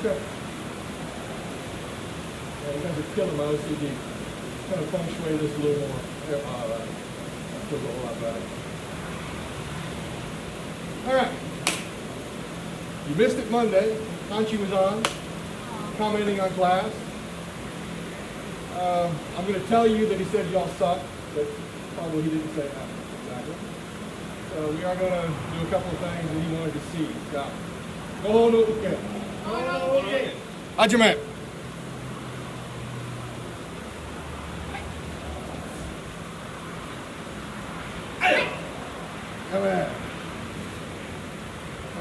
Okay. Yeah, you guys are killing my OCD. Kind of feng shui this a little more. Yeah, all right. That feels a whole lot better. All right. You missed it Monday. Hanchi was on, commenting on class. I'm going to tell you that he said y'all suck, but probably he didn't say that exactly. So we are going to do a couple of things that he wanted to see. Got it. Go on, okay. Okay. Hajime. Come on.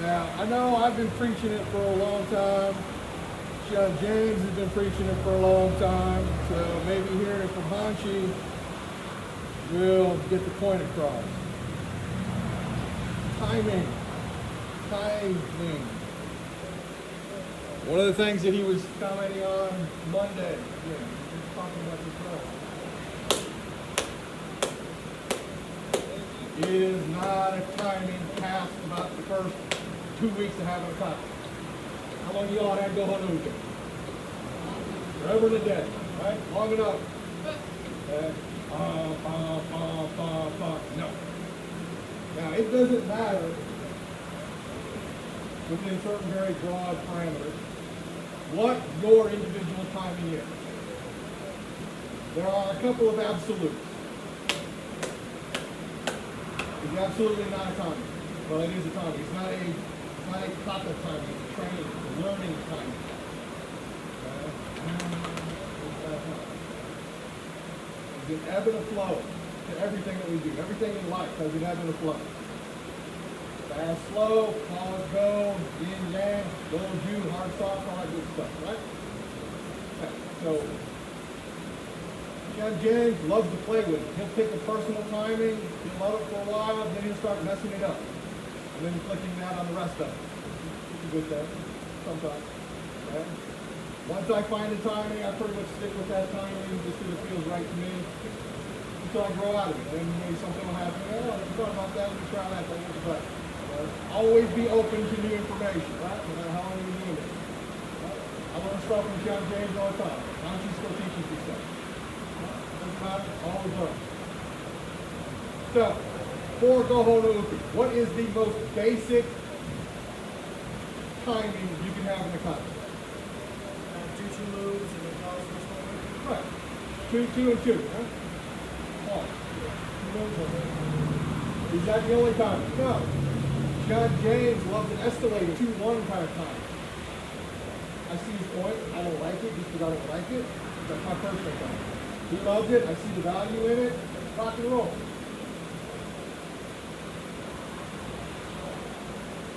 Now, I know I've been preaching it for a long time. John James has been preaching it for a long time. So maybe hearing it from Hanchi will get the point across. Timing. Timing. One of the things that he was commenting on Monday, he was talking about this role. It is not a timing task about the first 2 weeks of having a conference. How long do y'all had go on the weekend? Forever and a day, right? Long enough. No. Now, it doesn't matter within certain very broad parameters what your individual timing is. There are a couple of absolutes. It's absolutely not a timing. Well, it is a timing. It's not a kata timing. It's a training, it's a learning timing. There's an ebb and a flow to everything that we do. Everything in life has an ebb and a flow. Fast, slow, pause, go, yin, yang, go, do, hard, soft, all that good stuff, right? Okay. So, John James loves to play with it. He'll pick a personal timing, he'll love it for a while, then he'll start messing it up. And then flicking that on the rest of it. It's a good thing, sometimes. Okay? Once I find a timing, I pretty much stick with that timing just because it feels right to me until I grow out of it. Then maybe something will happen. Oh, I thought about that, let me try that, that was right. Always be open to new information, right? No matter how long you've been doing it. Right? I learn stuff from John James all the time. Hanchi still teaches me stuff. Doesn't matter, always learn. So, for Goho no Uki, what is the most basic timing you can have in the concept? Do 2 moves and then pause for something. Right. 2, 2, and 2, huh? Oh. Is that the only time? No. John James loves an escalator 2-1 kind of time. I see his point. I don't like it just because I don't like it. That's my personal time. He loves it. I see the value in it. Rock and roll.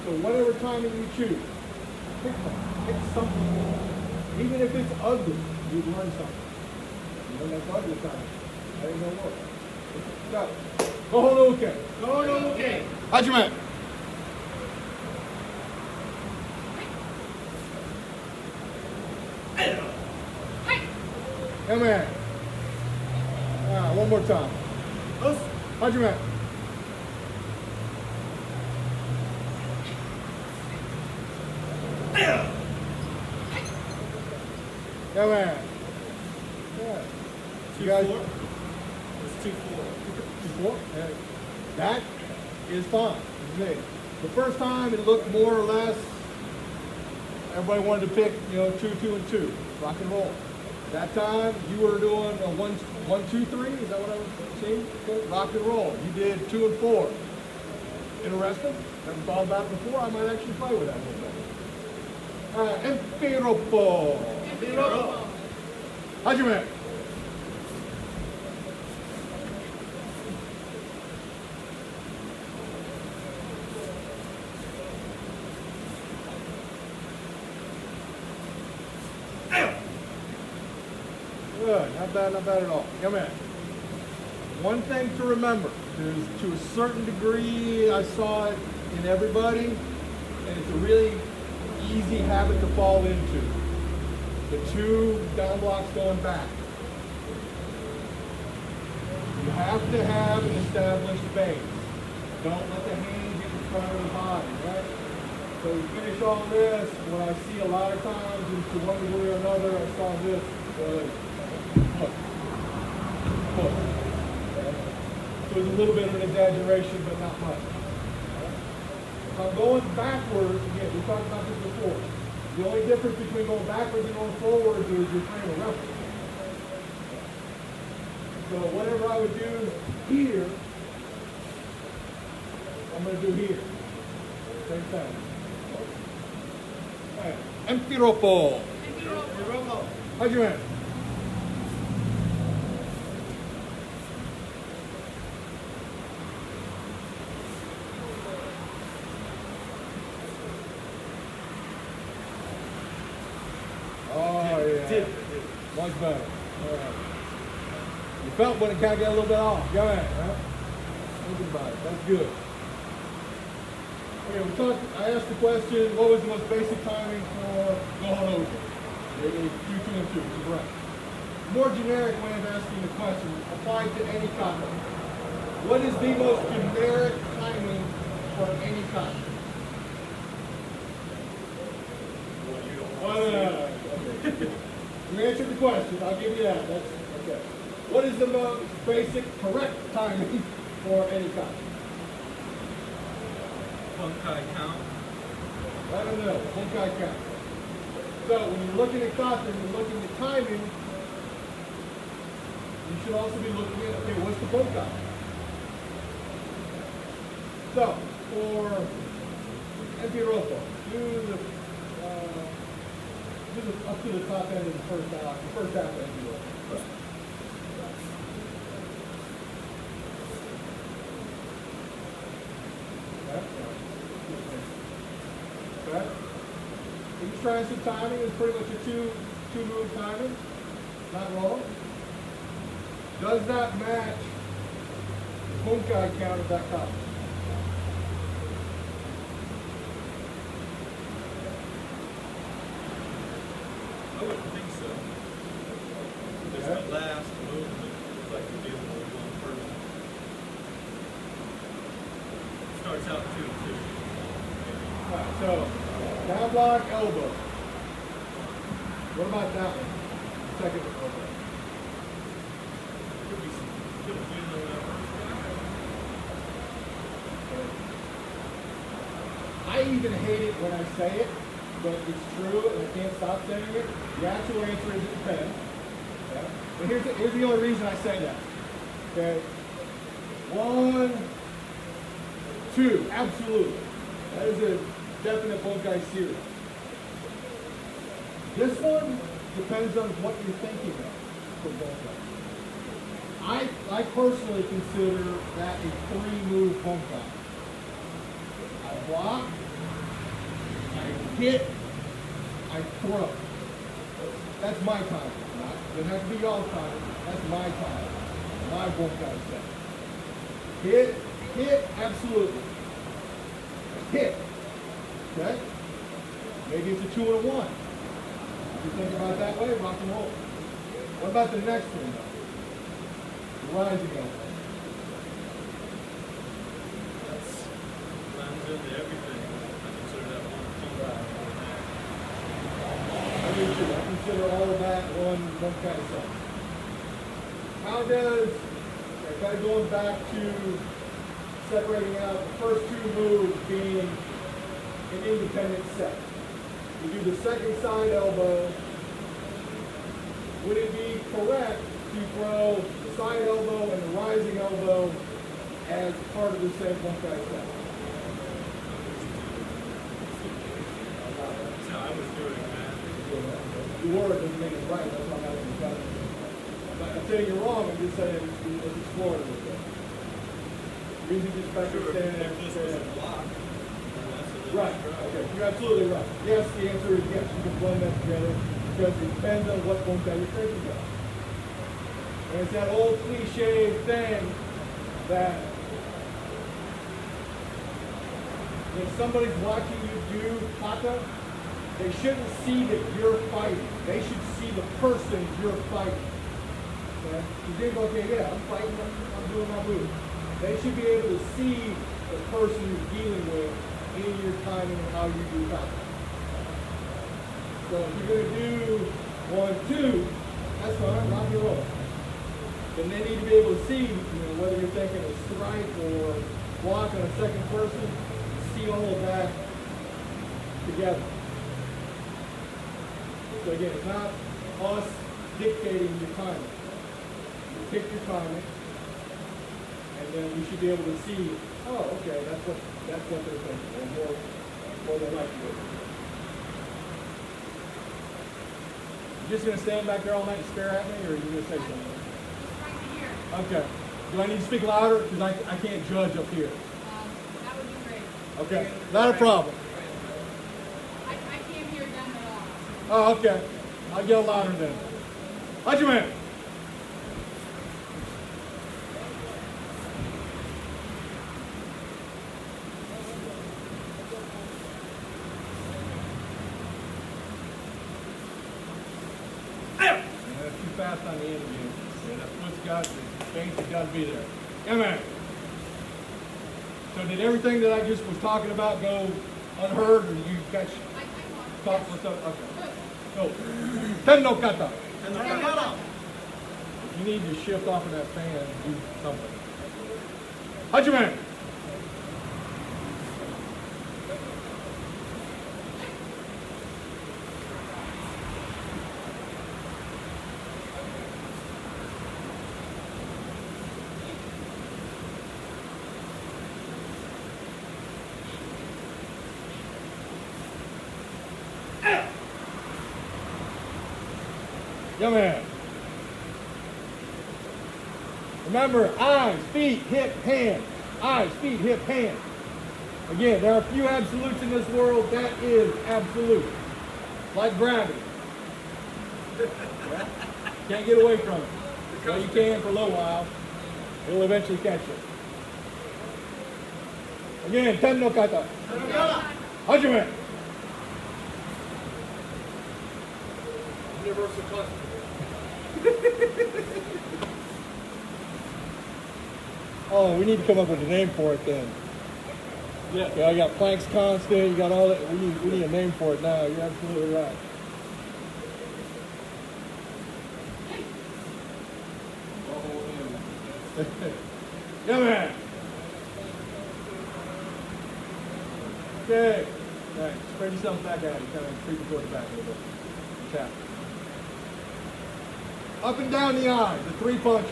So whatever timing you choose, pick one. Pick something. Even if it's ugly, you learn something. You learn that's ugly timing. That ain't gonna work. So, Goho no Uke. Go no okay. Hajime. Come in. One more time. Hajime. Come in. Yeah. You guys. 2-4. It's 2-4. 2-4? Yeah. That is fine. The first time it looked more or less, everybody wanted to pick, 2, 2, and 2. Rock and roll. That time you were doing a 1, 2, 3. Is that what I was seeing? Good. Rock and roll. You did 2 and 4. Interesting. Never thought about it before. I might actually play with that a little bit. Empiropo. Hajime. Good, not bad at all. Come in. One thing to remember is to a certain degree, I saw it in everybody, and it's a really easy habit to fall into. The 2 down blocks going back. You have to have an established base. Don't let the hand get in front of the body, right? So we finish all this, what I see a lot of times is to one degree or another, I saw this, was hook. Hook. So it's a little bit of an exaggeration, but not much. If I'm going backwards, again, we talked about this before. The only difference between going backwards and going forwards is your frame of reference. So whatever I would do here, I'm going to do here. Same thing. All right. Empiropo. How'd you end? Oh, yeah. Much better. All right. You felt when it kind of got a little bit off. Go ahead, right? Think about it. That's good. Okay, I asked the question, what was the most basic timing for going over? It was Q2 and 2, which is right. More generic way of asking the question, applied to any topic. What is the most generic timing for any topic? Okay. You answered the question, I'll give you that. That's okay. What is the most basic correct timing for any topic? Bunkai count. Right in the middle, Bunkai count. So when you're looking at kata and you're looking at timing, you should also be looking at, okay, what's the Bunkai? So, for Empiropo, up to the top end of the first half of Empiropo. Okay. Each transit timing is pretty much a two move timing. Not wrong. Does that match the Bunkai count of that topic? I wouldn't think so. Because Okay. the last movement is like the deal with one person. Starts out 2-2. Alright, so down block, elbow. What about that one? Second elbow. Could be on that first I even hate it when I say it, but it's true and I can't stop saying it. The actual answer is it depends. Okay? But here's the only reason I say that. Okay. 1, 2, absolutely. That is a definite Bunkai series. This one depends on what you're thinking of for Bunkai. I personally consider that a 3-move Bunkai. I block, I hit, I throw. That's my time. Doesn't have to be y'all's time. That's my time. My Bunkai set. Hit, absolutely. Hit. Okay? Maybe it's a 2 and a 1. If you think about it that way, rock and roll. What about the next one though? The rising elbow. That's blends into everything. I consider that one Bunkai. I do too. I consider all of that one kind of set. How does, kind of going back to separating out the first 2 moves being an independent set. You do the second side elbow. Would it be correct to throw the side elbow and the rising elbow as part of the same Bunkai set? That's how I was doing that. The word doesn't make it right. That's why I'm asking the question. I'm not saying you're wrong. I'm just saying let's explore it a little bit. Using just back Sure, to stand if this was a block, then that's a little Right. Okay. You're absolutely right. Yes, the answer is yes. You can blend that together because it depends on what Bunkai you're thinking of. And it's that old cliche thing that if somebody's watching you do kata, they shouldn't see that you're fighting. They should see the person you're fighting. Okay? You think, okay, yeah, I'm fighting, I'm doing my move. They should be able to see the person you're dealing with in your timing of how you do time. So if you're going to do 1, 2, that's fine, rock and roll. Then they need to be able to see, whether you're thinking a strike or block on a second person, see all of that together. So again, it's not us dictating your timing. You pick your timing, and then we should be able to see, oh, okay, that's what they're thinking, or more than likely. You just gonna stand back there all night and stare at me, or are you gonna say something? Okay. Do I need to speak louder? Because I can't judge up here. That would be great. Okay. Not a problem. I can't hear them at Oh, all. okay. I'll yell louder then. How'd you man? Too fast on the end again. Yeah, that foot's got the things that got to be there. Yeah, man. So did everything that I just was talking about go unheard, or you guys talk for something? Okay. So, ten no kata. If you need to shift off of that fan and do something. Hachiman. Yeah, man. Remember, eyes, feet, hip, hand. Eyes, feet, hip, hand. Again, there are a few absolutes in this world. That is absolute. Like gravity. Yeah? Can't get away from it. Well, you can for a little while. It'll eventually catch you. Again, ten no kata. Hajime. Universal cluster. Oh, we need to come up with a name for it then. Yeah. Okay, I got Planck's constant, you got all that. We need a name for it now. You're absolutely right. Yeah, man. Okay. All right, spread yourself back out. You kind of creep toward the back a little bit. Tap. Up and down the eye, the 3 punches.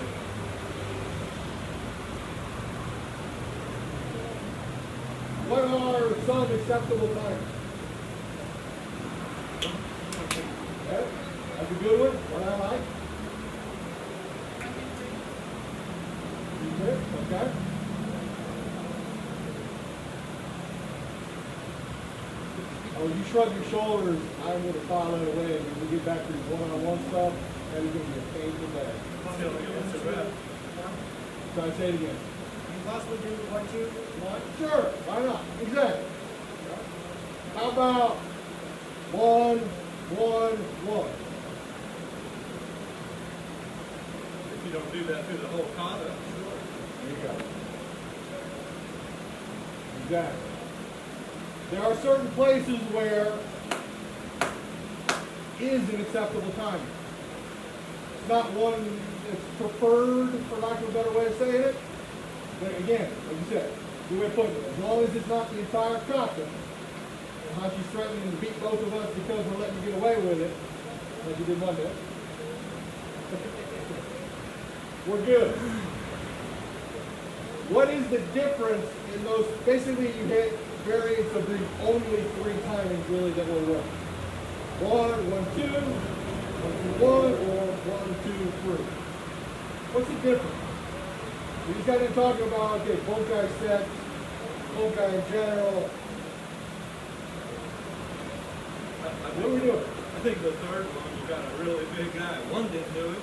What are some acceptable times? Okay, that's a good one. What I like. Okay. Oh, you shrug your shoulders, I'm going to file it away. And when we get back to the one-on-one stuff, that is going to be a painful day. So I say it again. Can you possibly do 1, 2, 1? Sure, why not? Exactly. How about 1, 1, 1? If you don't do that through the whole kata, sure. There you go. Exactly. There are certain places where is an acceptable timing. It's not one that's preferred, for lack of a better way of saying it. But again, like you said, good way of putting it. As long as it's not the entire kata, how she's threatening to beat both of us because we're letting you get away with it, like you did Monday. We're good. What is the difference in those? Basically, you hit variants of the only 3 timings really that will work. 1, 1, 2, 1, 2, 1, or 1, 2, 3. What's the difference? We just got to talk about, okay, both guys sets, both guys in general. What are we doing? I think the third one, you got a really big guy. 1 didn't do it,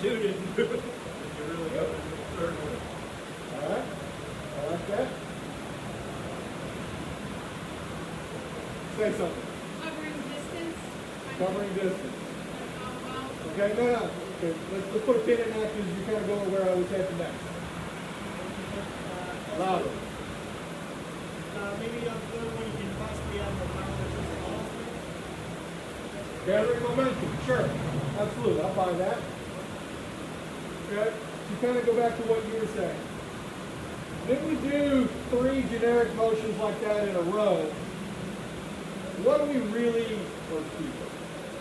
2 didn't do it. And you really go to the third one. All right. I like that. Say something. Covering distance. Covering distance. Well, Okay, no. Okay, let's put a pin in that because you're kind of going where I was heading next. Louder. maybe on the third one, you can possibly add more power to the ball. Gathering momentum, sure. Absolutely, I'll buy that. Okay, so kind of go back to what you were saying. If we do 3 generic motions like that in a row, what do we really, or excuse me,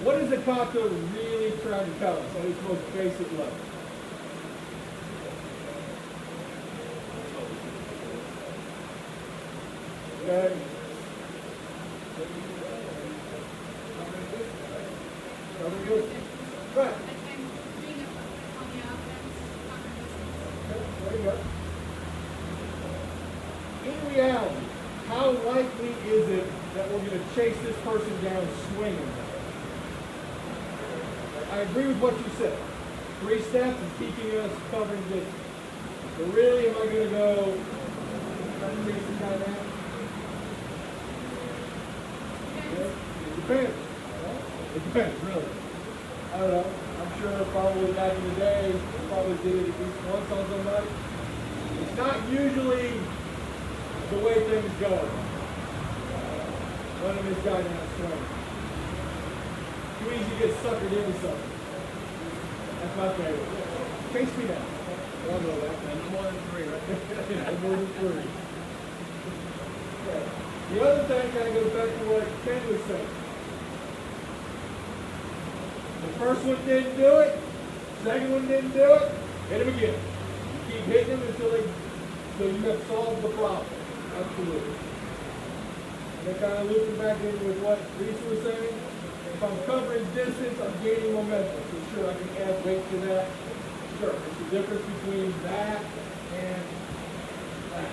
what is the kata really trying to tell us at its most basic level? Okay. Cover good. Right. And being on the offense, cover distance. Okay, there you go. In reality, how likely is it that we're going to chase this person down swinging? I agree with what you said. 3 steps is keeping us covering distance. But really, am I going to go try to chase this guy down? Okay. It depends. It depends, really. I don't know. I'm sure probably back in the day, we probably did it at least once on somebody. It's not usually the way things go. Running this guy down a swing. Too easy to get suckered into something. That's my favorite. Chase me down. I don't know that. And no more than 3, right? No more than 3. Okay. The other thing kind of goes back to what Ken was saying. The first one didn't do it. Second one didn't do it. Hit him again. You keep hitting him until you have solved the problem. Absolutely. And then kind of looping back in with what Lisa was saying. If I'm covering distance, I'm gaining momentum. So sure, I can add weight to that. Sure, it's the difference between that and that.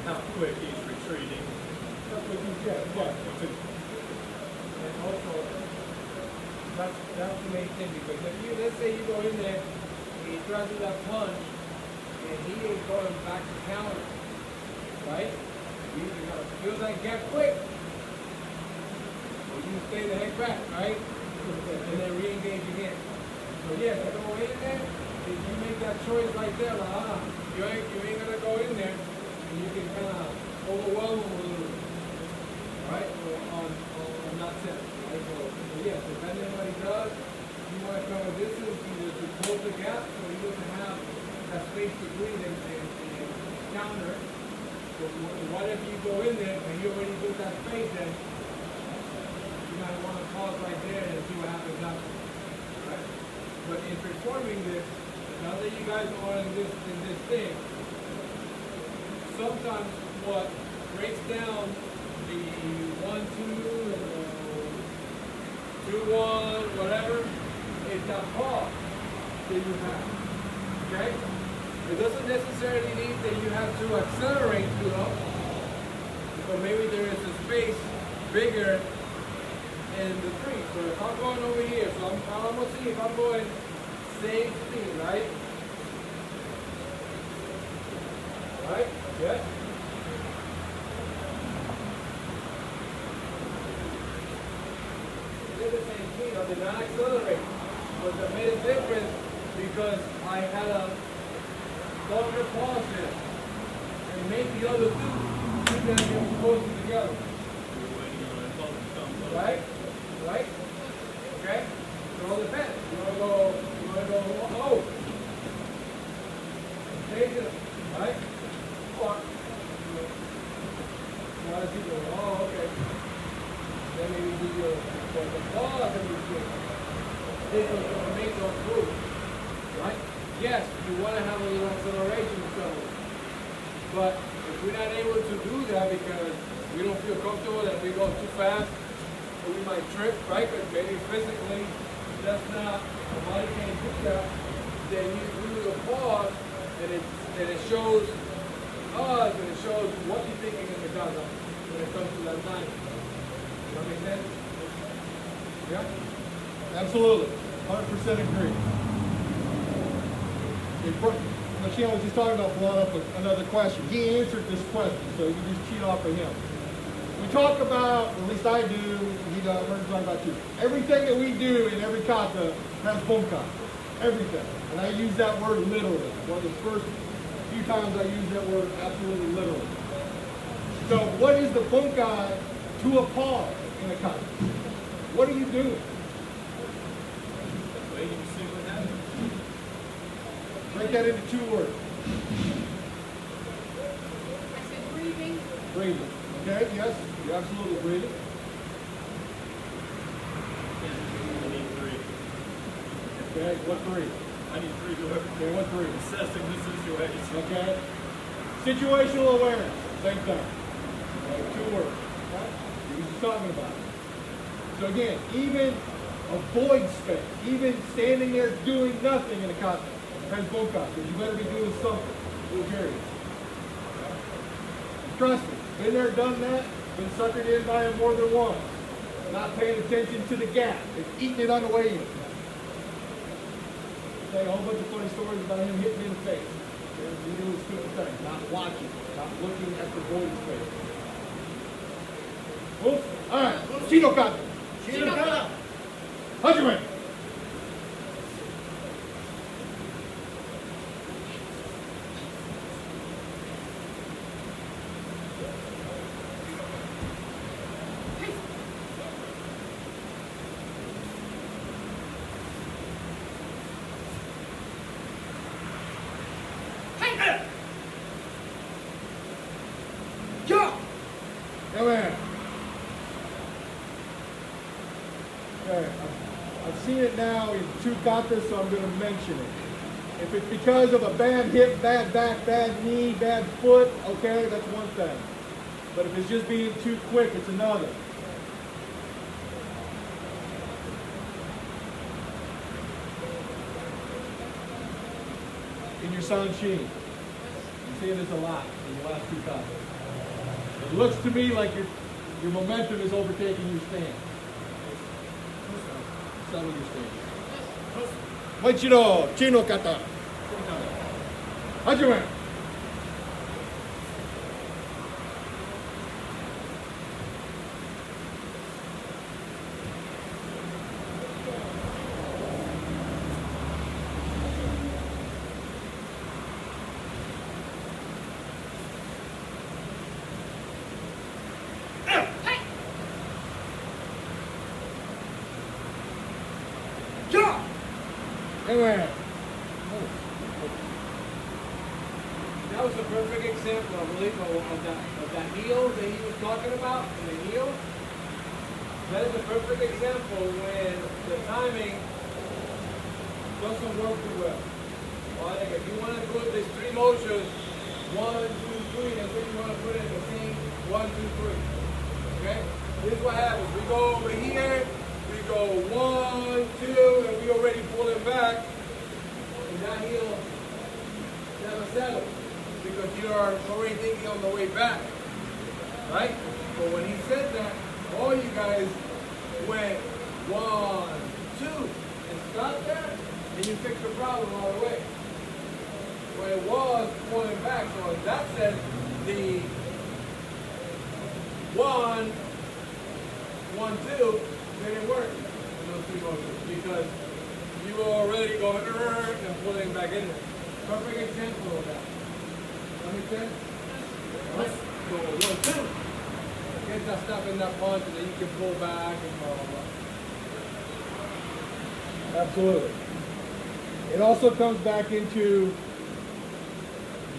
How quick he's retreating. That's what you said. Yeah. And also, that's the main thing, because if you, let's say you go in there, and he tries to do that punch, and he ain't going back to counter, right? You either gotta fill that gap quick, or you stay the heck back, right? And then re-engage again. So yes, you go in there, if you make that choice right there, like, you ain't gonna go in there, and you can kind of overwhelm him a little bit, right? On that sense, right? So yes, depending on what he does, you want to cover distance either to close the gap so he doesn't have that space to breathe and counter. So what if you go in there and you already built that space, then you might want to pause right there and see what happens after. Right? But in performing this, now that you guys are in this thing, sometimes what breaks down the 1-2 and 2-1, whatever, is that pause that you have. Okay? It doesn't necessarily mean that you have to accelerate to up, but maybe there is a space bigger in the tree. So if I'm going over here, so I'm gonna see if I'm going same speed, right? Right? Yeah. Did the same speed, I did not accelerate. But I made a difference because I had a longer pause there. And make the other two sit down and get closer together. You're waiting on it to come up. Right? Right? Okay? It all depends. You wanna go, oh. Take it, right? Or, try to keep going, oh, okay. Then maybe do your, the pause and you do. This is gonna make those moves. Right? Yes, you wanna have a little acceleration and so on. But if we're not able to do that because we don't feel comfortable that we go too fast, or we might trip, right? Because maybe physically that's not, the body can't do that, then you do the pause and it shows us and it shows what you're thinking in the kata when it comes to that time. Does that make sense? Yeah? Absolutely. 100% agree. Machine was just talking about blowing up another question. He answered this question, so you can just cheat off of him. We talk about, at least I do, he does, we're talking about you. Everything that we do in every kata has bunkai. Everything. And I use that word literally. One of the first few times I use that word absolutely literally. So what is the bunkai to a pause in a kata? What are you doing? Waiting to see what happens. Break that into 2 words. I said breathing. Breathing. Okay, yes, you're absolutely breathing. I need 3. Okay, what 3? I need 3 to Okay, what 3? assessing the situation. Okay. Situational awareness, same thing. Okay, 2 words. Okay? You're just talking about it. So again, even a void space, even standing there doing nothing in a kata has bunkai, because you better be doing something. Little period. Trust me, been there, done that, been suckered in by him more than once. Not paying attention to the gap, it's eating it on the way in. Say a whole bunch of funny stories about him hitting me in the face. He doing stupid things, not watching, not looking at the void space. Oops. All right, Chino Kata. Chino kata. Hajime. Come in. Okay, I've seen it now in 2 katas, so I'm going to mention it. If it's because of a bad hip, bad back, bad knee, bad foot, okay, that's one thing. But if it's just being too quick, it's another. In your Sanshin, I'm seeing this a lot in the last 2 katas. It looks to me like your momentum is overtaking your stand. Settle your stand. Moichiro, Chino Kata. Hajime. Anyway. That was a perfect example, I believe, of that heel that he was talking about, and the heel. That is a perfect example when the timing doesn't work too well. Like if you want to put these 3 motions, 1, 2, 3, that's what you want to put in the same 1, 2, 3. Okay? This is what happens. We go over here, we go 1, 2, and we already pull it back. And that heel never settles because you are already thinking on the way back. Right? But when he said that, all you guys went 1, 2, and stopped there, and you fixed the problem all the way. When it was pulling back, so in that sense, the 1, 1, 2 didn't work in those 3 motions because you were already going and pulling back in there. Perfect example of that. That make sense? Let's go 1, 2. Get that stuff in that punch and then you can pull back and blah, blah, blah. Absolutely. It also comes back into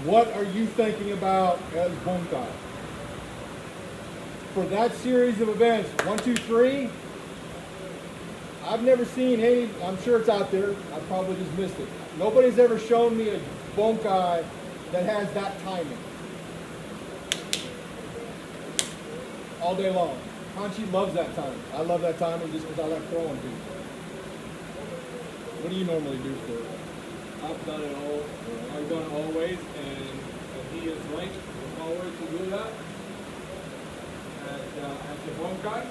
what are you thinking about as bunkai? For that series of events, 1, 2, 3, I've never seen any, I'm sure it's out there, I probably just missed it. Nobody's ever shown me a bunkai that has that timing. All day long. Hanshi loves that timing. I love that timing just because I like throwing people. What do you normally do for it? I've done it all. I've done it always, and he is right always to do that at the bunkai,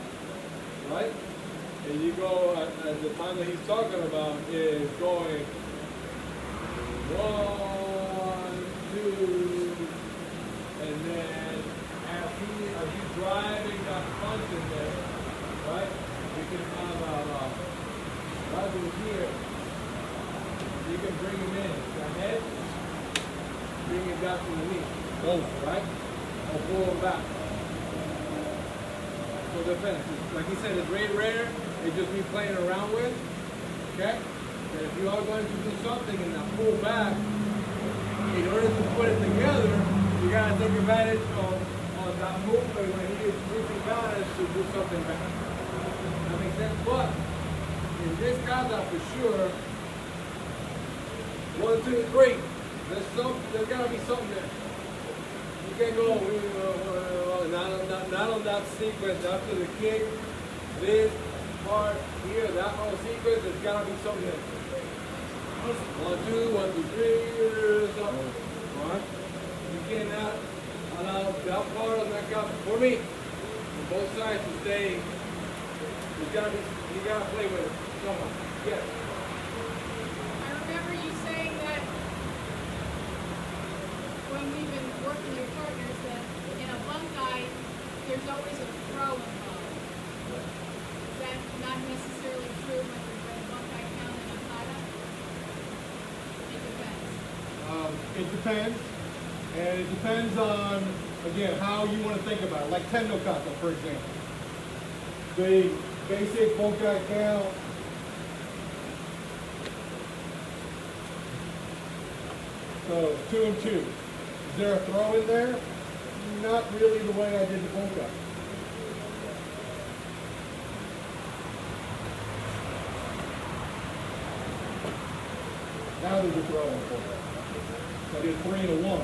right? And you go at the time that he's talking about is going 1, 2, and then as he's driving that punch in there, right? We can have right over here. You can bring him in the head, bring him down to the knee, Oh, right? Or pull him back. for defense. Like he said, it's very rare. It's just me playing around with. Okay? But if you are going to do something and not pull back, in order to put it together, you gotta take advantage of that movement when he is losing balance to do something back. That makes sense? But in this kata for sure, 1, 2, 3. There's gotta be something there. You can't go not on that sequence after the kick. This part here, that whole sequence, there's gotta be something there. 1, 2, 1, 2, 3, something. Right? You cannot allow that part of that kata for me on both sides to stay. You gotta play with it. Someone. Yes. I remember you saying that when we've been working with partners that in a bunkai, there's always a throw involved. Is that not necessarily true when you're in a bunkai count in a kata? It depends. It depends. And it depends on, again, how you want to think about it. Like Tendo Kata, for example. The basic bunkai count. So 2 and 2. Is there a throw in there? Not really the way I did the bunkai. Now there's a throw in for it. So I did 3 and a 1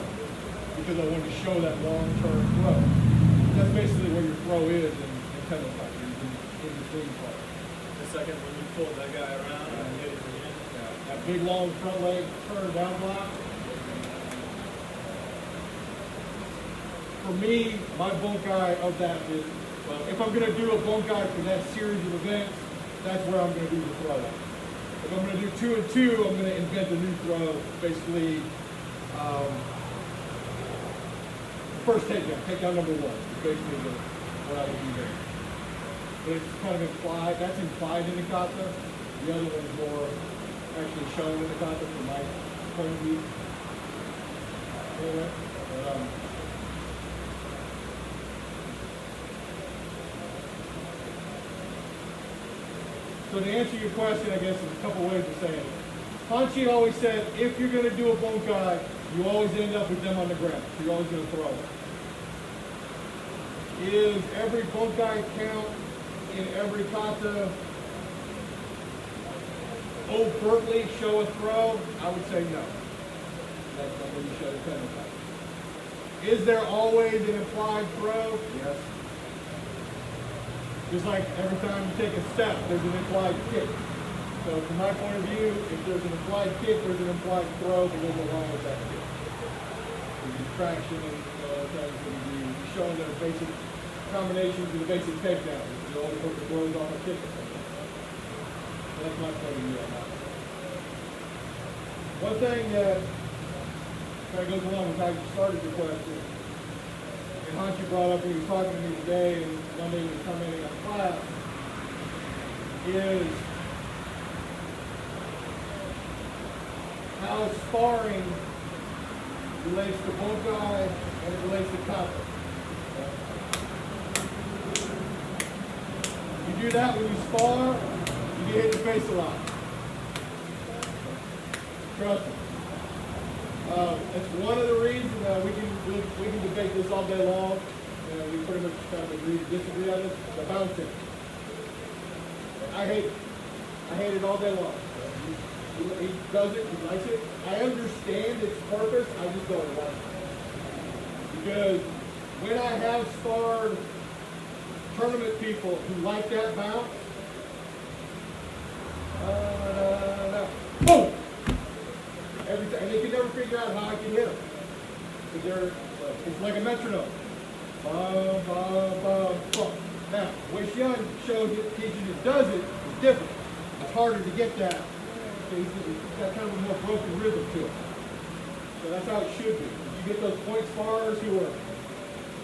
because I wanted to show that long-term throw. That's basically where your throw is in Tendo Kata. In between part. The second when you pulled that guy around and hit it again. That big long front leg turn down block. For me, my bunkai of that is, if I'm going to do a bunkai for that series of events, that's where I'm going to do the throw. If I'm going to do 2 and 2, I'm going to invent a new throw. Basically, first takedown number 1 is basically what I would do there. But it's kind of implied, that's implied in the kata. The other one's more actually shown in the kata from my point of view. Anyway, so to answer your question, I guess there's a couple ways of saying it. Hanshi always said, if you're going to do a bunkai, you always end up with them on the ground. So you're always going to throw it. Is every bunkai count in every kata overtly show a throw? I would say no. That's not where you show the Tendo Kata. Is there always an implied throw? Yes. Just like every time you take a step, there's an implied kick. So from my point of view, if there's an implied kick, there's an implied throw that goes along with that kick. There's traction and things that you do. You're showing the basic combinations of the basic takedown. You always hope it blows off a kick. That's my point of view on that. One thing that kind of goes along with how you started your question, and Hanshi brought up when he was talking to me today, and Monday he was commenting on class, is how sparring relates to bunkai and it relates to kata. You do that when you spar, you get hit in the face a lot. Trust me. It's one of the reasons we can debate this all day long. We pretty much kind of agree to disagree on this. The bouncing. I hate it. I hate it all day long. He does it. He likes it. I understand its purpose. I just don't like it. Because when I have sparred tournament people who like that bounce, boom! Every time, and they can never figure out how I can hit them. It's like a metronome. Bum, bum, bum, bum. Now, Wei Xian shows it, teaches it, does it, is different. It's harder to get that. So he's got kind of a more broken rhythm to it. So that's how it should be. You get those point sparers who are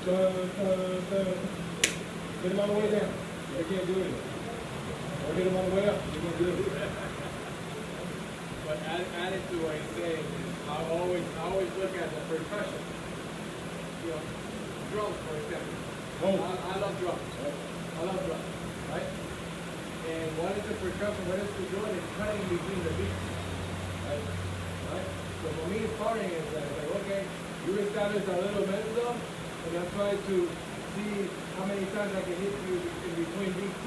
dun, dun, dun. Hit them on the way down. They can't do it. Or hit them on the way up. They can't do it. But added to what he's saying is I always look at the percussion. You know, drums, for example. Oh. I love drums. I love drop, right? And what is the percussion, what is the doing? It's cutting between the beats, right? Right? So for me, sparring is like, okay, you establish a little mental, and I'm trying to see how many times I can hit you in between beats.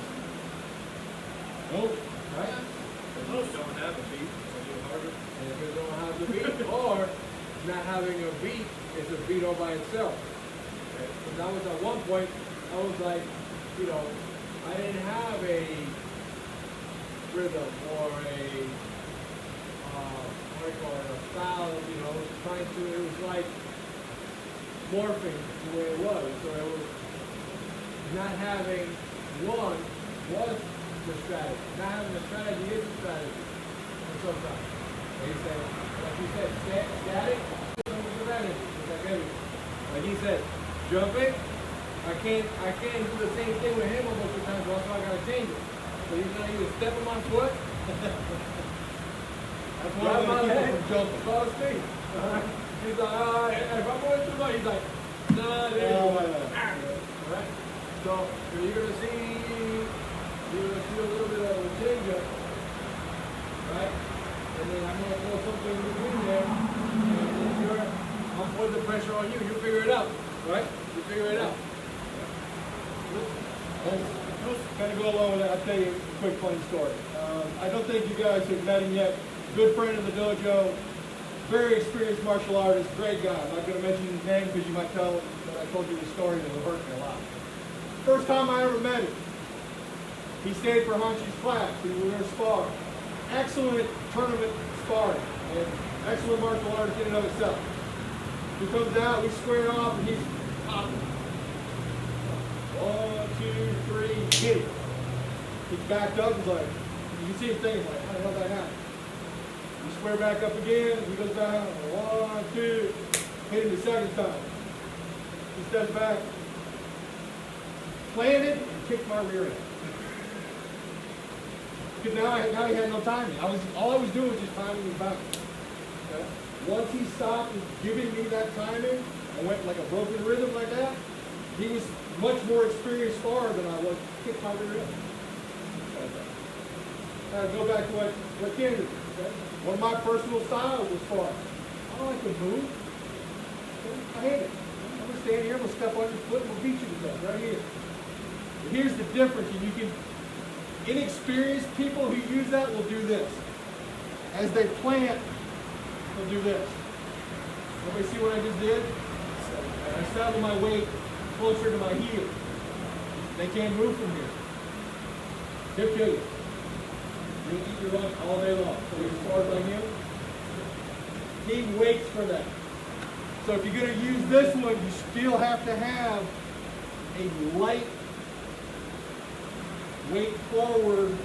Nope. Right? Most don't have a beat, it's a little harder. And if you don't have the beat, or not having a beat, it's a beat all by itself. Okay? Because I was at one point, I was like, you know, I didn't have a rhythm or a, what do you call it, a style, you know, trying to, it was like morphing the way it was. So it was not having one was the strategy. Not having a strategy is a strategy. And sometimes. He said, like you said, static is a strategy. It's like everything. Like he said, jumping, I can't do the same thing with him a bunch of times, so I gotta change it. So he's gonna either step on my foot, That's one of the grab my people leg, from jumping. fall asleep. He's like, if I'm going too much, he's like, nah, there you Oh, go. yeah. Alright? So you're gonna see a little bit of a change up. Right? And then I'm gonna throw something in between there. And then I'm putting the pressure on you. You figure it out. Right? You figure it out. Kind of go along with that, I'll tell you a quick funny story. I don't think you guys have met him yet. Good friend in the dojo, very experienced martial artist, great guy. I'm not going to mention his name because you might tell that I told you the story and it'll hurt me a lot. First time I ever met him, he stayed for Hanchi's class. We were going to spar. Excellent tournament sparring and excellent martial artist in and of itself. He comes out, we square off, and he's popping. 1, 2, 3, hit it. He backed up, he's like, you can see him thinking, like, how the hell did that happen? We square back up again, he goes down, 1, 2, hit him the second time. He steps back, planted, and kicked my rear end. Because now he had no timing. All I was doing was just timing his bounce. Okay? Once he stopped giving me that timing, I went like a broken rhythm like that. He was much more experienced sparer than I was. Kicked my rear end. Now go back to what Ken did. Okay? One of my personal styles was sparring. I don't like to move. Okay? I hate it. I'm gonna stand here, I'm gonna step on your foot, and we'll beat you to death right here. But here's the difference, and you can. Inexperienced people who use that will do this. As they plant, they'll do this. Everybody see what I just did? I settled my weight closer to my heel. They can't move from here. They'll kill you. You'll eat your lunch all day long. So as far as like him, he waits for that. So if you're going to use this one, you still have to have a light weight forward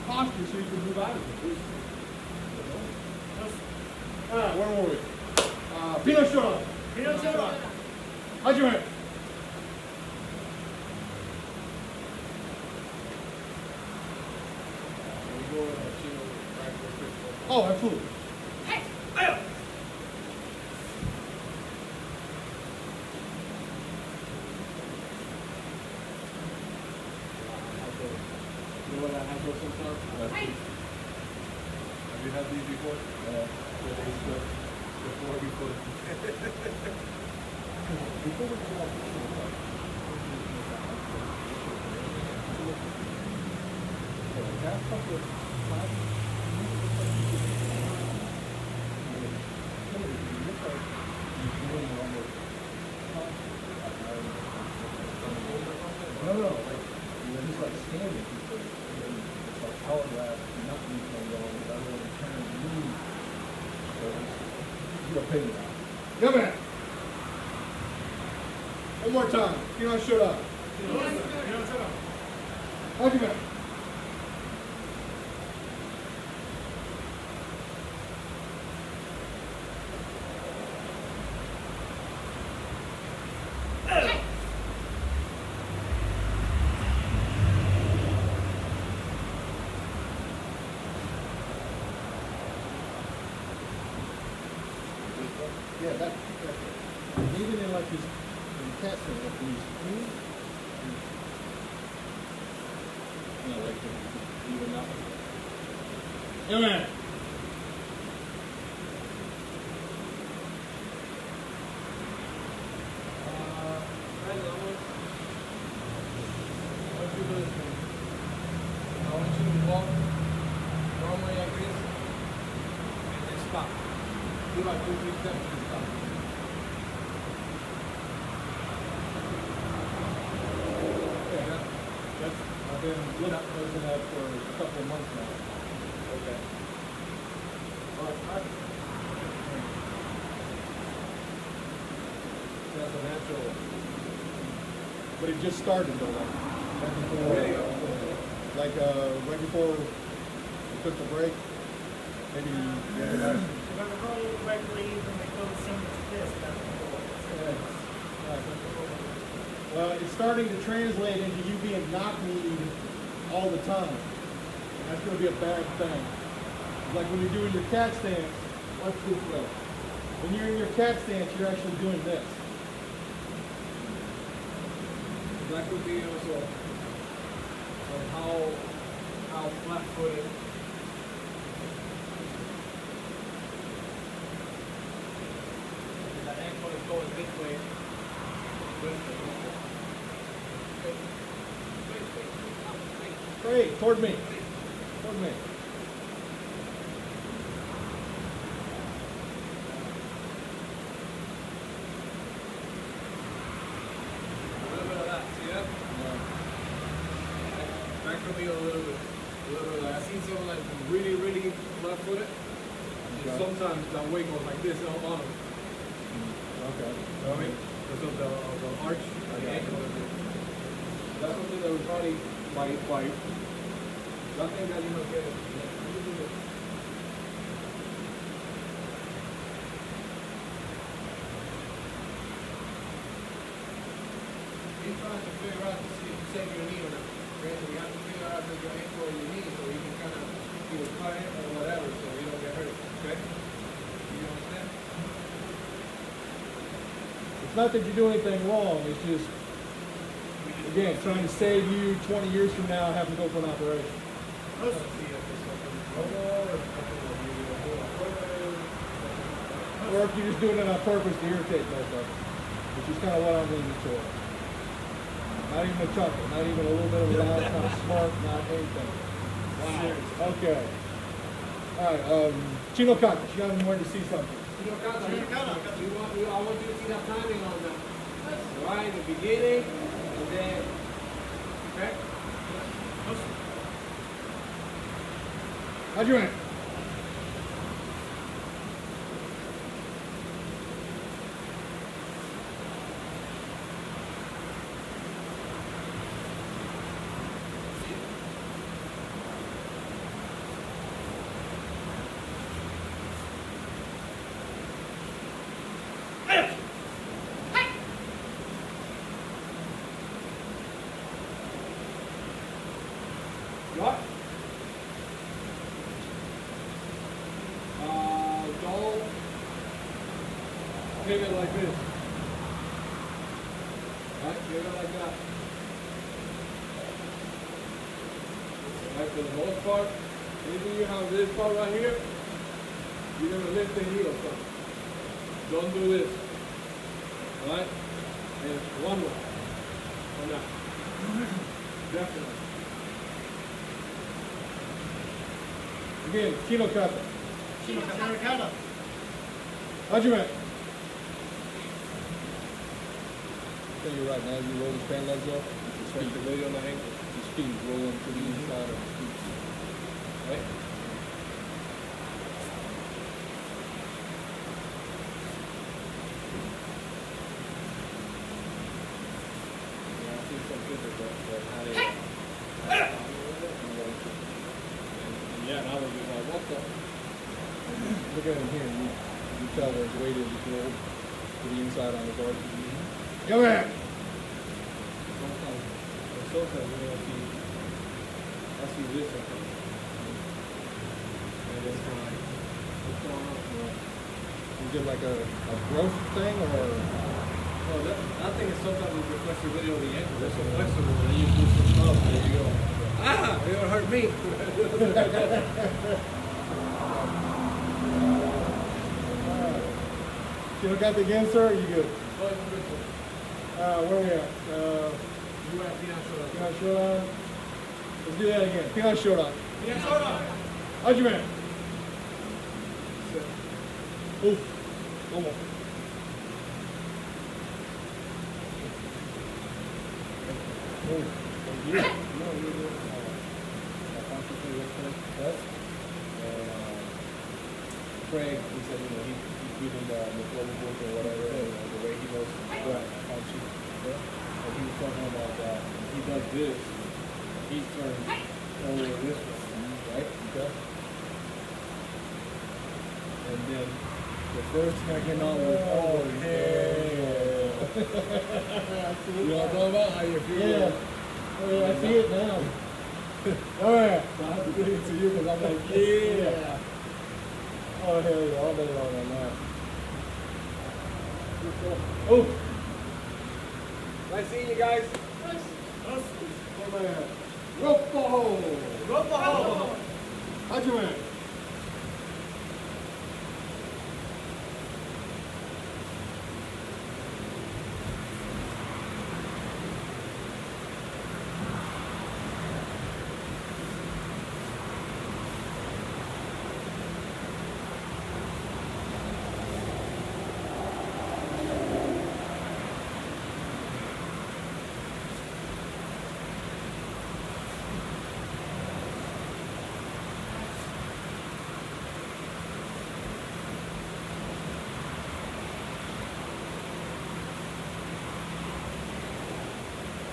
posture so you can move out of it. All right, where were we? Pinot Shot. Pinot Shot. How'd you hand? Oh, absolutely. Hey! You know what I have those sometimes? Hey! Have you had these before? Before we go off, no, like, you're just like standing. It's like hourglass, nothing can go on, without really turning and move. So you gotta pay me now. Come in. One more time. You know, shut up. How'd you go? Yeah, that. Even in like these, in testing, like these, kind of like to even up. Yeah, man. I want you to listen. I want you to walk normally like this and then stop. Do like 2-3 steps and stop. Yeah, that's I've been looking at that for a couple of months now. Okay. That's a natural. But it just started though, right before, right before we took the break. Maybe the other night. If I recall correctly, when they go similar to this, that's Yeah. Well, it's starting to translate into you being knock-kneed all the time. And that's going to be a bad thing. Like when you're doing your cat stance, watch this way. When you're in your cat stance, you're actually doing this. That could be also how flat-footed. That ankle is going this way. Great, toward me. Toward me. A little bit of that, see that? That could be a little bit of that. I've seen someone like really, really flat-footed. And sometimes that weight goes like this on them. Okay. You know what I mean? Because of the arch of the ankle. That's something that would probably by nothing that you know get. He's trying to figure out to see if you save your knee or not. Granted, you have to figure out if your ankle or your knee so you can kind of either cut it or whatever so you don't get hurt. Okay? You understand? It's not that you do anything wrong. It's just, again, trying to save you 20 years from now having to go for an operation. Let's see if there's something wrong or something that you do on purpose. Or if you're just doing it on purpose to irritate motherfuckers. Which is kind of what I'm leaning toward. Not even a chuckle, not even a little bit of a laugh, not smart, not anything. Wow. Okay. Alright, Chino Cacas, you got him wanting to see something. I want you to see that timing on that. Right in the beginning, and then, okay? How'd you rank? What? Don't pivot like this. Right? Pivot like that. Right, for the most part, anything you have this part right here, you're gonna lift the heel from. Don't do this. Alright? And one more. On that. Definitely. Again, Chino Cacas. Americana. How'd you rank? Okay, you're right. Now you roll the span legs up. Just like the weight on the ankle. His feet rolling to the inside of his feet. Right? Yeah, I see some people that had it. Yeah, and I was just like, what the? Look at him here. You tell where his weight is just rolled to the inside on his arch. Come here. Sometimes you know, I see this sometimes. And it's kind of like, what's going on? Is it like a growth thing or? Well, I think it's sometimes with the flexibility of the ankle. They're so flexible that you do some stuff. There you go. I Ah, it'll hurt me. You look at the again, sir, or you good? Oh, it's good, sir. Where we at? You at Peanut Soda. Peanut Showdown. Let's do that again. Peanut Showdown. Peanut Soda. How'd you man? Oof. One more. Ooh. You know, you're doing, constantly with us. Craig, he said, he's reading the global book or whatever, and the way he knows punch you. And he was talking about that. He does this, he turns over this way, right? Okay. And then the first thing I came out was, oh, yeah. You know what I'm talking about? How you feel? Yeah. Oh, yeah, I see it now. All right. So I have to give it to you because I'm like, yeah. Oh, hell yeah. I'll let it on that. Oh. Nice seeing you guys. Oh, man. Rope. How'd you man?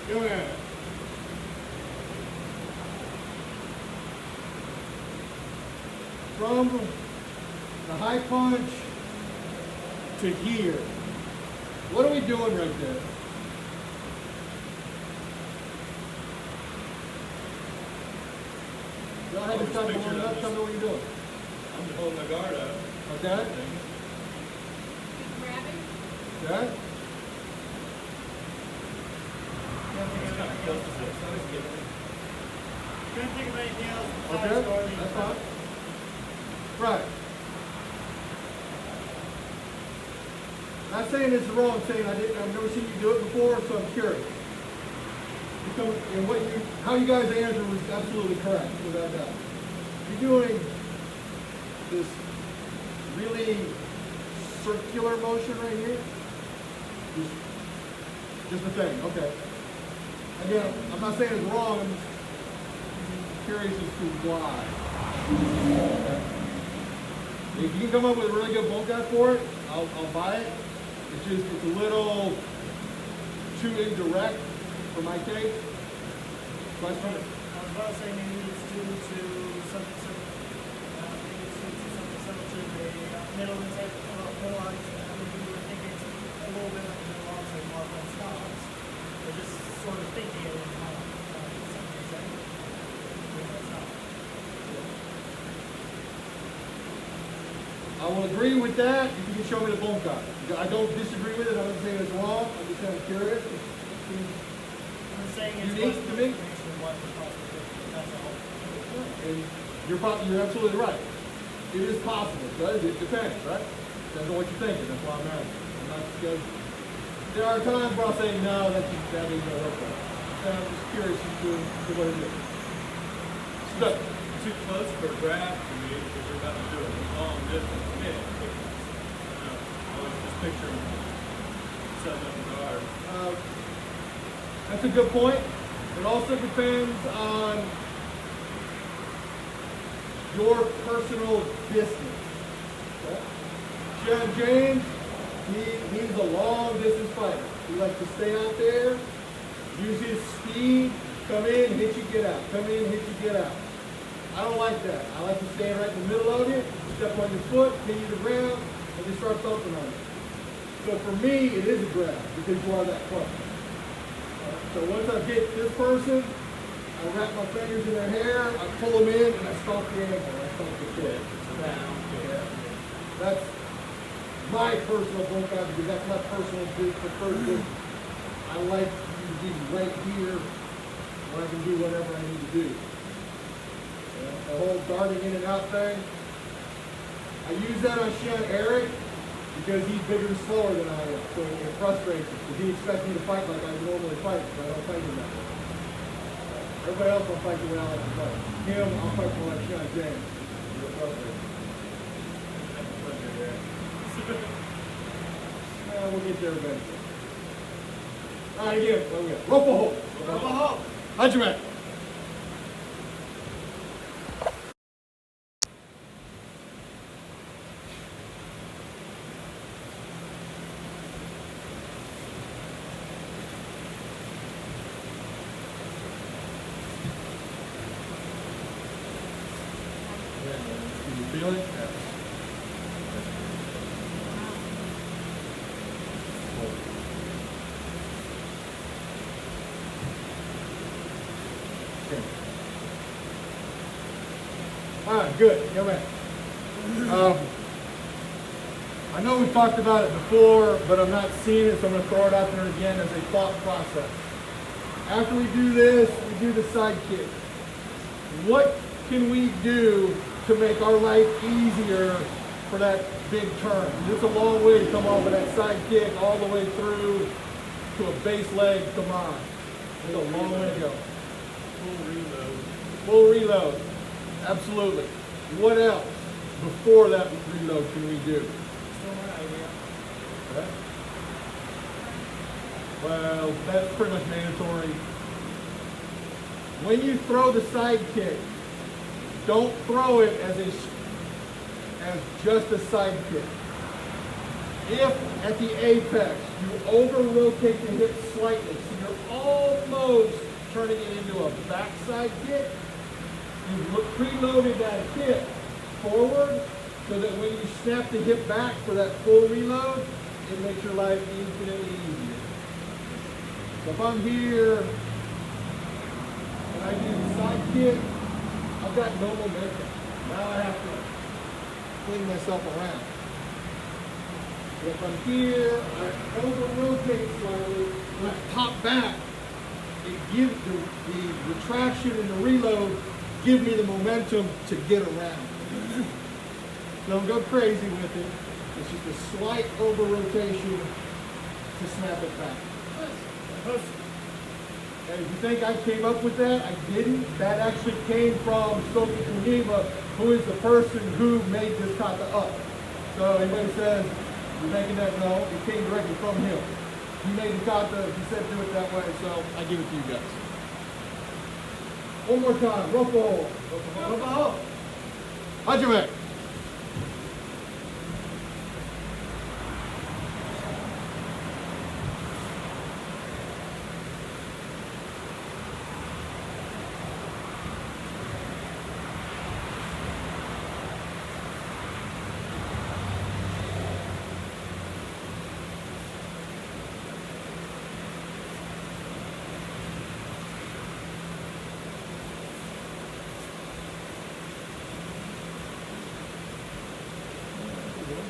Go ahead. From the high punch to here. What are we doing right there? Go ahead and start blowing up. Tell me what you're doing. I'm just holding my guard up. Okay? Grabbing. Okay? Couldn't think of anything else besides Okay? guarding. That's fine. Right. Not saying it's wrong, saying I've never seen you do it before, so I'm curious. Because, and how you guys answered was absolutely correct, without doubt. You're doing this really circular motion right here. Just a thing, okay. Again, I'm not saying it's wrong, I'm just curious as to why. Okay. If you can come up with a really good bolt guide for it, I'll buy it. It's a little too indirect for my taste. So I started. I was about to say maybe it's due to something similar. Maybe it's due to something similar to the middle type of middle arts. I mean, we were thinking it's a little bit like the middle arts like Marvel Stars. We're just sort of thinking it in how something exactly. That's not. I will agree with that if you can show me the bone cut. I don't disagree with it. I'm not saying it's wrong. I'm just kind of curious. I'm saying it's Unique what's to the me? information, what the possibility, that's all. And you're absolutely right. It is possible, does it? Depends, right? Depends on what you're thinking. That's why I'm asking. I'm not scared. There are times where I'll say, no, that ain't gonna work out. So I'm just curious as to what it is. So, Too close for a grab for me because you're about to do a long distance hit. I was just picturing setting up a guard. that's a good point. It also depends on your personal distance. Okay? John James, he's a long distance fighter. He likes to stay out there, use his speed, come in, hit you, get out. Come in, hit you, get out. I don't like that. I like to stand right in the middle of you, step on your foot, pin you to the ground, and just start thumping on you. So for me, it is a grab because you are that close. So once I get this person, I wrap my fingers in their hair, I pull them in, and I stomp the ankle, I stomp the foot. That's my personal bone guard because that's my personal preferred business. I like you to be right here where I can do whatever I need to do. The whole darting in and out thing, I use that on Sean Eric because he's bigger and slower than I am, so it frustrates me because he expects me to fight like I normally fight, but I don't fight him that way. Everybody else will fight the way I like to fight. Him, I'll fight the way like Sean James. It'll frustrate me. We'll get there eventually. All right, again, what we got? Rope a hole. Rope a hole. How'd you make? Can you feel it? Okay. All right, good. Go back. I know we've talked about it before, but I'm not seeing it, so I'm going to throw it out there again as a thought process. After we do this, we do the side kick. What can we do to make our life easier for that big turn? It's a long way to come off of that side kick all the way through to a base leg come on. It's a long way to go. Full reload. Full reload. Absolutely. What else before that reload can we do? Still my idea. Okay. Well, that's pretty much mandatory. When you throw the side kick, don't throw it as just a side kick. If at the apex you over-rotate the hip slightly, so you're almost turning it into a backside kick, you've preloaded that hip forward so that when you snap the hip back for that full reload, it makes your life infinitely easier. So if I'm here and I do the side kick, I've got no momentum. Now I have to fling myself around. If I'm here, I over-rotate slightly, when I pop back, it gives the retraction and the reload give me the momentum to get around. Don't go crazy with it. It's just a slight over-rotation to snap it back. And if you think I came up with that, I didn't. That actually came from Sophie Kuniva, who is the person who made this kata up. So anybody says, you're making that, no, it came directly from him. He made the kata, he said do it that way, so I give it to you guys. One more time, rope a hole. Rope a hole. Hajime.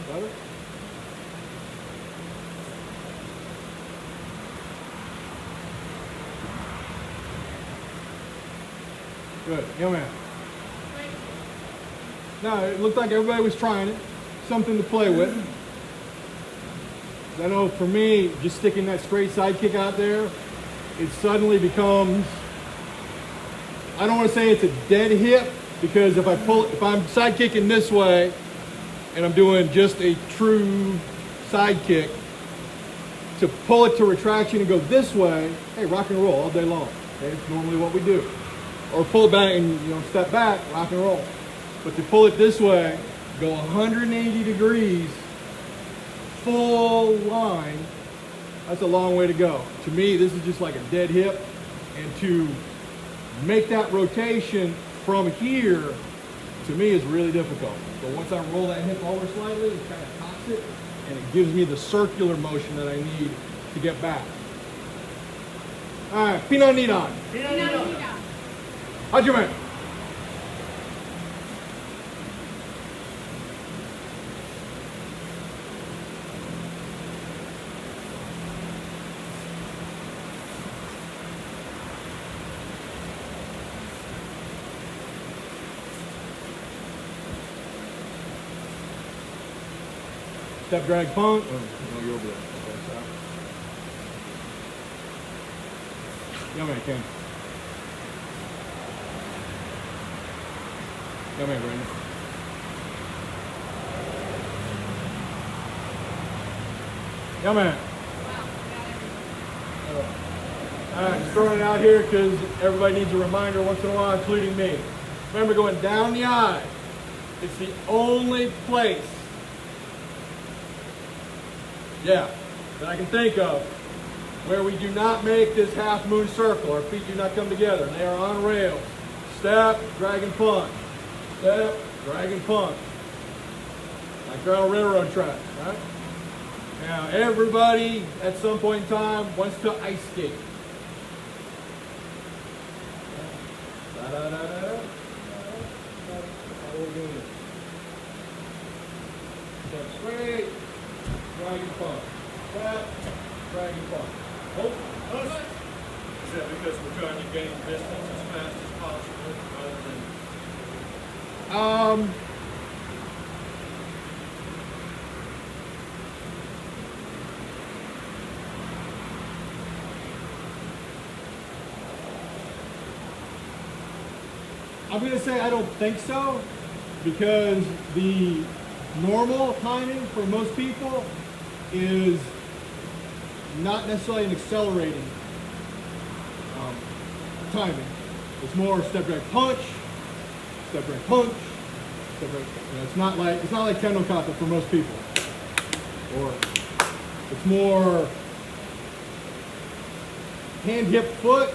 Better? Good. Yeah, man. Now, it looked like everybody was trying it. Something to play with. I know for me, just sticking that straight side kick out there, it suddenly becomes, I don't want to say it's a dead hip, because if I'm side kicking this way, and I'm doing just a true side kick, to pull it to retraction and go this way, hey, rock and roll all day long. Okay, it's normally what we do. Or pull it back and step back, rock and roll. But to pull it this way, go 180 degrees, full line, that's a long way to go. To me, this is just like a dead hip. And to make that rotation from here, to me, is really difficult. But once I roll that hip over slightly, it kind of cocks it, and it gives me the circular motion that I need to get back. All right, Pinot Nidan. Hajime. Step, drag, punch. Oh, no, you're over there. Okay, sorry. Yeah, man, Ken. Yeah, man, Brandon. Yeah, man. Alright, just throwing it out here because everybody needs a reminder once in a while, including me. Remember, going down the eye. It's the only place, that I can think of where we do not make this half moon circle. Our feet do not come together. They are on rails. Step, drag and punch. Step, drag and punch. Like they're on railroad tracks, right? Now, everybody at some point in time wants to ice skate. Step straight, drag and punch. Step, drag and punch. Oh, Is that because we're trying to gain distance as fast as possible rather than I'm going to say I don't think so, because the normal timing for most people is not necessarily an accelerating timing. It's more step, drag, punch, step, drag, punch, step, drag. It's not like kendo kata for most people, or it's more hand, hip, foot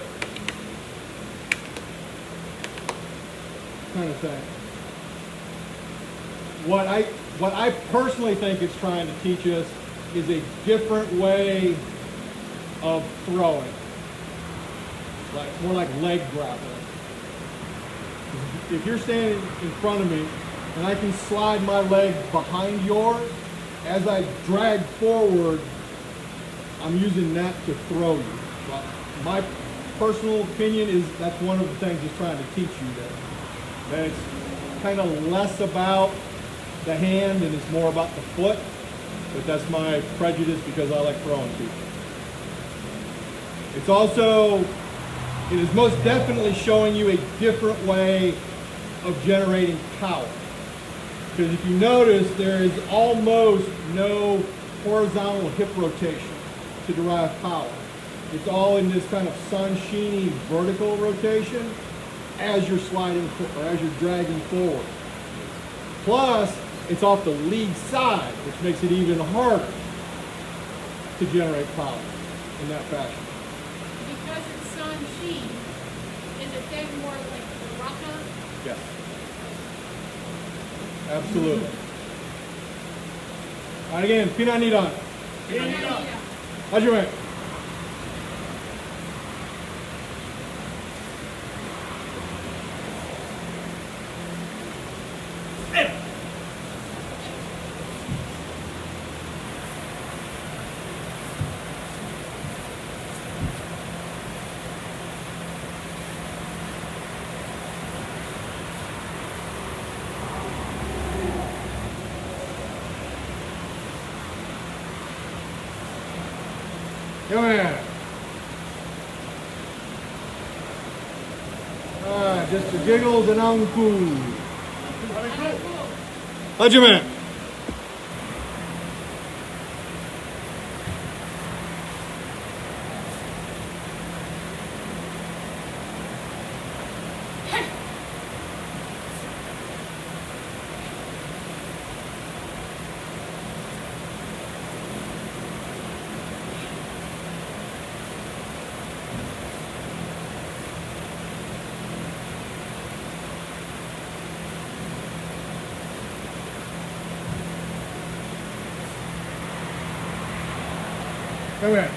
kind of thing. What I personally think it's trying to teach us is a different way of throwing, like more like leg grappling. If you're standing in front of me and I can slide my leg behind yours, as I drag forward, I'm using that to throw you. But my personal opinion is that's one of the things it's trying to teach you there. That it's kind of less about the hand and it's more about the foot, but that's my prejudice because I like throwing people. It's also, it is most definitely showing you a different way of generating power. Because if you notice, there is almost no horizontal hip rotation to derive power. It's all in this kind of sun-sheeny vertical rotation as you're sliding or as you're dragging forward. Plus, it's off the lead side, which makes it even harder to generate power in that fashion. Because it's sun sheen, is it then more like the raka? Yes. Absolutely. All right, again, Pinanidan. Hajime. Come here. Just the giggles and uncool. Hajime. Come here.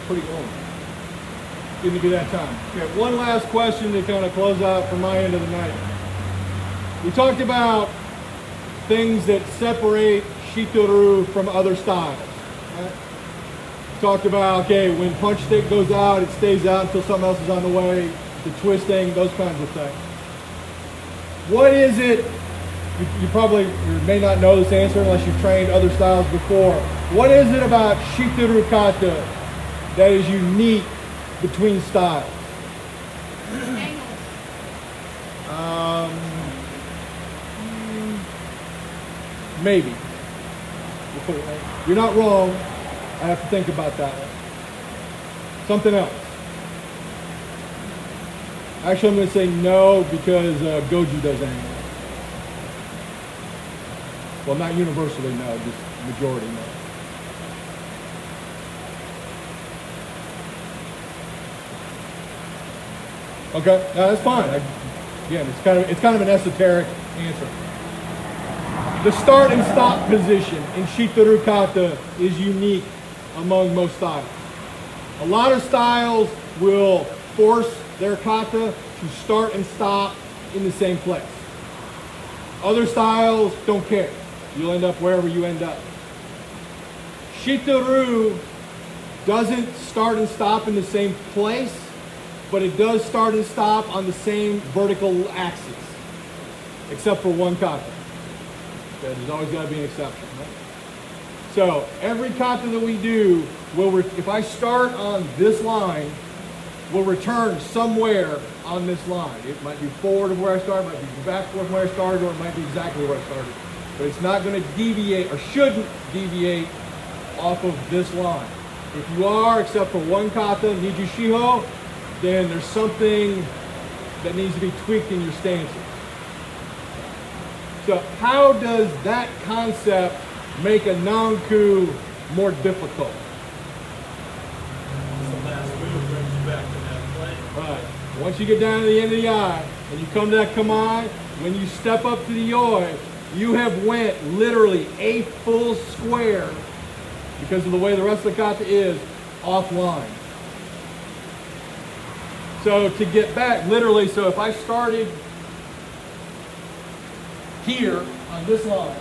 Pretty cool. Didn't give that time. Okay, one last question to kind of close out from my end of the night. We talked about things that separate Shito-ryu from other styles. Right? We talked about, okay, when punch stick goes out, it stays out until something else is on the way, the twisting, those kinds of things. What is it you probably may not know this answer unless you've trained other styles before. What is it about Shiteru Kata that is unique between styles? Angles. Maybe. You're not wrong. I have to think about that one. Something else. Actually, I'm going to say no because Goju does angles. Well, not universally no, just majority no. Okay, no, that's fine. Again, it's kind of an esoteric answer. The start and stop position in Shiteru Kata is unique among most styles. A lot of styles will force their kata to start and stop in the same place. Other styles don't care. You'll end up wherever you end up. Shiteru doesn't start and stop in the same place, but it does start and stop on the same vertical axis, except for one kata. Okay, there's always got to be an exception, right? So every kata that we do, if I start on this line, will return somewhere on this line. It might be forward of where I started, it might be backward from where I started, or it might be exactly where I started. But it's not going to deviate, or shouldn't deviate, off of this line. If you are, except for one kata, Niju Shiho, then there's something that needs to be tweaked in your stances. So how does that concept make a Nanku more difficult? The last move brings you back to that plane. Right. Once you get down to the end of the eye, and you come to that Kamai, when you step up to the Yoi, you have went literally a full square, because of the way the rest of the kata is, offline. So to get back, literally, so if I started here on this line,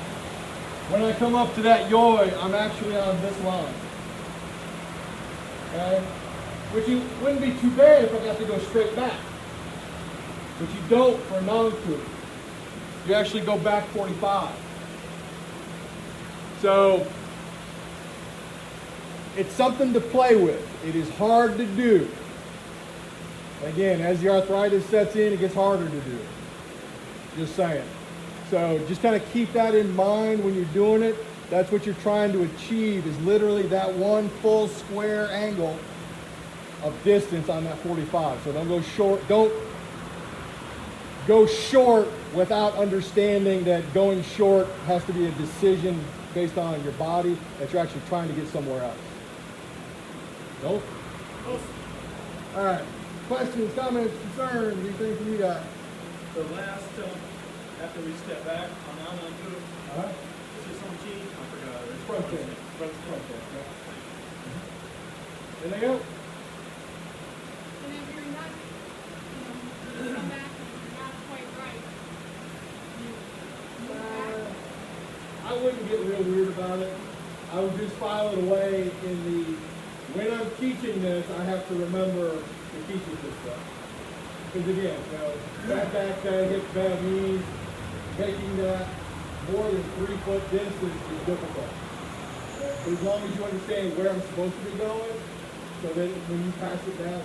when I come up to that Yoi, I'm actually on this line. Okay? Which wouldn't be too bad if I got to go straight back. But you don't for Nanku. You actually go back 45. So it's something to play with. It is hard to do. Again, as the arthritis sets in, it gets harder to do. Just saying. So just kind of keep that in mind when you're doing it. That's what you're trying to achieve, is literally that one full square angle of distance on that 45. So don't go short. Don't go short without understanding that going short has to be a decision based on your body, that you're actually trying to get somewhere else. Nope. All right. Questions, comments, concerns, anything from you guys? The last, after we step back on Nanku, All right. is this on G? I forgot. It's Front end. Front end, yeah. Anything else? And if you're not, you come back and you're not quite right, you move back. I wouldn't get real weird about it. I would just file it away in the, when I'm teaching this, I have to remember to teach it this stuff. Because again, bad back, bad hips, bad knees, making that more than 3 foot distance is difficult. But as long as you understand where I'm supposed to be going, so that when you pass it down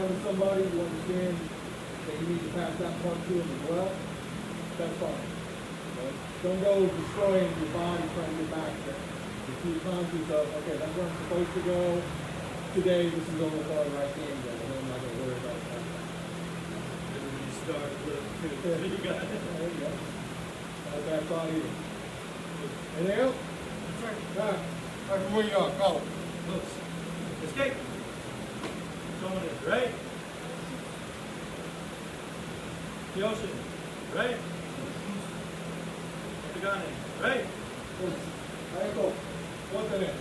to somebody, you understand that you need to pass that part to them as well, that's fine. Don't go destroying your body trying to get back there. Just be conscious of, okay, that's where I'm supposed to go. Today, this is only far right hand go, and I'm not going to worry about that. When you start with two, you got it. There you go. Not a bad thought either. Anything else? All right, from where you are, go. Loose. Escape. Going in, right? The ocean, right? The gun in, right? Ahí está. Ponte bien.